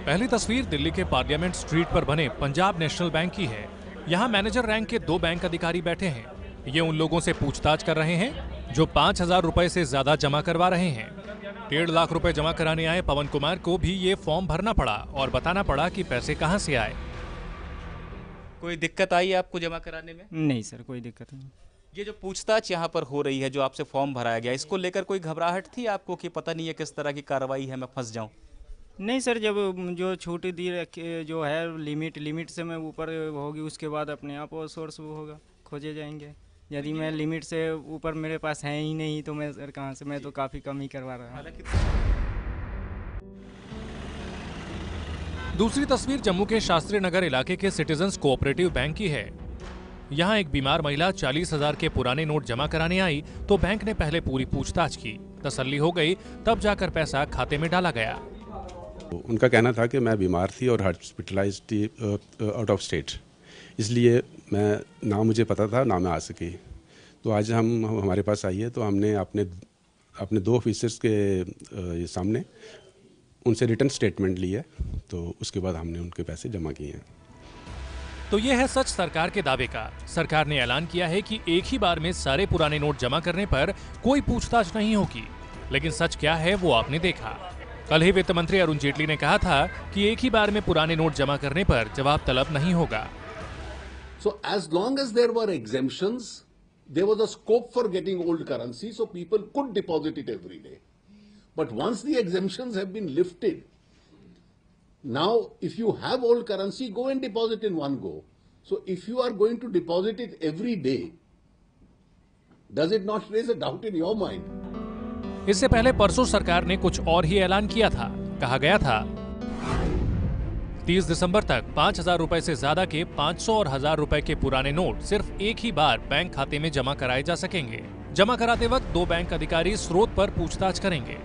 पहली तस्वीर दिल्ली के पार्लियामेंट स्ट्रीट पर बने पंजाब नेशनल बैंक की है। यहाँ मैनेजर रैंक के 2 बैंक अधिकारी बैठे हैं। ये उन लोगों से पूछताछ कर रहे हैं जो 5,000 रुपए से ज्यादा जमा करवा रहे हैं। 1.5 लाख रुपए जमा कराने आए पवन कुमार को भी ये फॉर्म भरना पड़ा और बताना पड़ा कि पैसे कहां से आए। कोई दिक्कत आई आपको जमा कराने में? नहीं सर, कोई दिक्कत नहीं। ये जो पूछताछ यहाँ पर हो रही है, जो आपसे फॉर्म भराया गया, इसको लेकर कोई घबराहट थी आपको कि पता नहीं है किस तरह की कार्रवाई है, मैं फंस जाऊं? नहीं सर, जब जो छूट दी जो है लिमिट से मैं ऊपर होगी उसके बाद अपने आप वो सोर्स वो होगा, खोजे जाएंगे। यदि मैं लिमिट से ऊपर मेरे पास है ही नहीं तो मैं सर कहाँ से, मैं तो काफ़ी कम ही करवा रहा हूँ। दूसरी तस्वीर जम्मू के शास्त्री नगर इलाके के सिटीजन्स कोऑपरेटिव बैंक की है। यहाँ एक बीमार महिला 40,000 के पुराने नोट जमा कराने आई तो बैंक ने पहले पूरी पूछताछ की। तसल्ली हो गई, तब जाकर पैसा खाते में डाला गया। उनका कहना था कि मैं बीमार थी और हॉस्पिटलाइज्ड थी आउट ऑफ स्टेट, इसलिए मैं ना मुझे पता था ना मैं आ सकी। तो आज हमारे पास आई है तो हमने अपने 2 ऑफिसर्स के सामने उनसे रिटर्न स्टेटमेंट ली है, तो उसके बाद हमने उनके पैसे जमा किए हैं। तो ये है सच सरकार के दावे का। सरकार ने ऐलान किया है कि एक ही बार में सारे पुराने नोट जमा करने पर कोई पूछताछ नहीं होगी, लेकिन सच क्या है वो आपने देखा। कल ही वित्त मंत्री अरुण जेटली ने कहा था कि एक ही बार में पुराने नोट जमा करने पर जवाब तलब नहीं होगा। So as long as there were exemptions, there was a scope for getting old currency, so people could deposit it every day. But once the exemptions have been lifted, now if you have old currency, go and deposit in one go. So if you are going to deposit it every day, does it not raise a doubt in your mind? इससे पहले परसों सरकार ने कुछ और ही ऐलान किया था। कहा गया था 30 दिसंबर तक 5,000 रुपए से ज्यादा के 500 और 1,000 रुपए के पुराने नोट सिर्फ एक ही बार बैंक खाते में जमा कराए जा सकेंगे। जमा कराते वक्त 2 बैंक अधिकारी स्रोत पर पूछताछ करेंगे।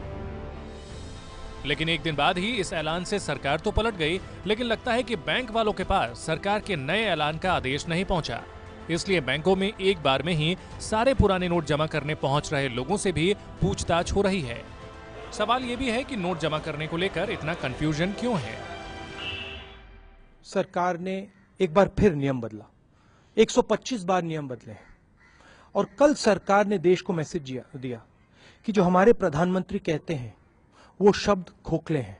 लेकिन एक दिन बाद ही इस ऐलान से सरकार तो पलट गई, लेकिन लगता है कि बैंक वालों के पास सरकार के नए ऐलान का आदेश नहीं पहुंचा। इसलिए बैंकों में एक बार में ही सारे पुराने नोट जमा करने पहुंच रहे लोगों से भी पूछताछ हो रही है। सवाल ये भी है कि नोट जमा करने को लेकर इतना कंफ्यूजन क्यों है। सरकार ने एक बार फिर नियम बदला, 125 बार नियम बदले हैं और कल सरकार ने देश को मैसेज दिया कि जो हमारे प्रधानमंत्री कहते हैं वो शब्द खोखले हैं।